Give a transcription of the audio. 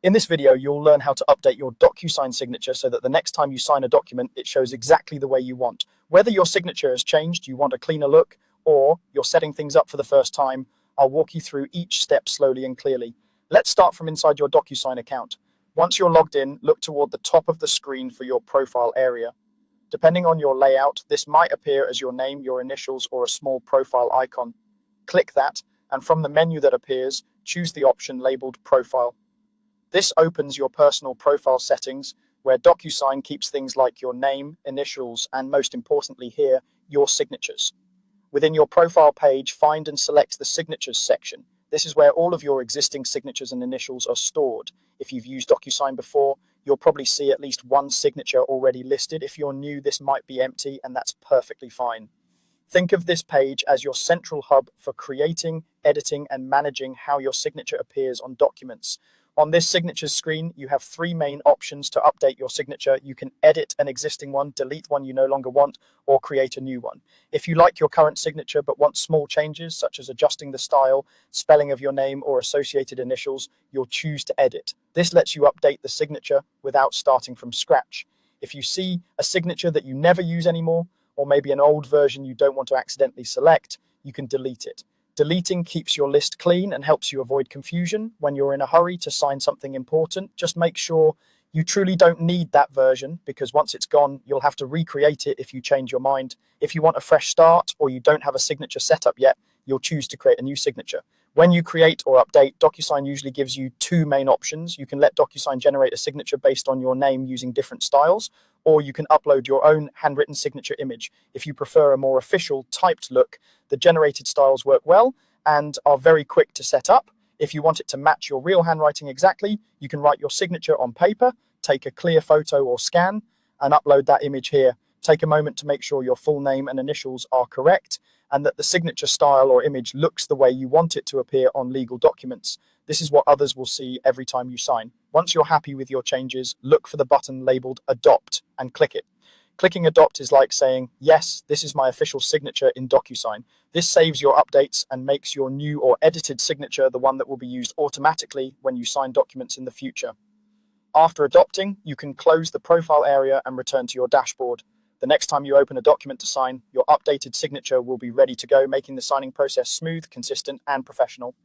In this video, you'll learn how to update your DocuSign signature so that the next time you sign a document, it shows exactly the way you want. Whether your signature has changed, you want a cleaner look, or you're setting things up for the first time, I'll walk you through each step slowly and clearly. Let's start from inside your DocuSign account. Once you're logged in, look toward the top of the screen for your profile area. Depending on your layout, this might appear as your name, your initials, or a small profile icon. Click that, and from the menu that appears, choose the option labeled Profile. This opens your personal profile settings, where DocuSign keeps things like your name, initials, and most importantly here, your signatures. Within your profile page, find and select the Signatures section. This is where all of your existing signatures and initials are stored. If you've used DocuSign before, you'll probably see at least one signature already listed. If you're new, this might be empty, and that's perfectly fine. Think of this page as your central hub for creating, editing, and managing how your signature appears on documents. On this signatures screen, you have three main options to update your signature. You can edit an existing one, delete one you no longer want, or create a new one. If you like your current signature but want small changes, such as adjusting the style, spelling of your name, or associated initials, you'll choose to edit. This lets you update the signature without starting from scratch. If you see a signature that you never use anymore, or maybe an old version you don't want to accidentally select, you can delete it. Deleting keeps your list clean and helps you avoid confusion. When you're in a hurry to sign something important, just make sure you truly don't need that version, because once it's gone, you'll have to recreate it if you change your mind. If you want a fresh start or you don't have a signature set up yet, you'll choose to create a new signature. When you create or update, DocuSign usually gives you two main options. You can let DocuSign generate a signature based on your name using different styles, or you can upload your own handwritten signature image. If you prefer a more official typed look, the generated styles work well and are very quick to set up. If you want it to match your real handwriting exactly, you can write your signature on paper, take a clear photo or scan, and upload that image here. Take a moment to make sure your full name and initials are correct, and that the signature style or image looks the way you want it to appear on legal documents. This is what others will see every time you sign. Once you're happy with your changes, look for the button labeled Adopt and click it. Clicking Adopt is like saying, yes, this is my official signature in DocuSign. This saves your updates and makes your new or edited signature the one that will be used automatically when you sign documents in the future. After adopting, you can close the profile area and return to your dashboard. The next time you open a document to sign, your updated signature will be ready to go, making the signing process smooth, consistent, and professional.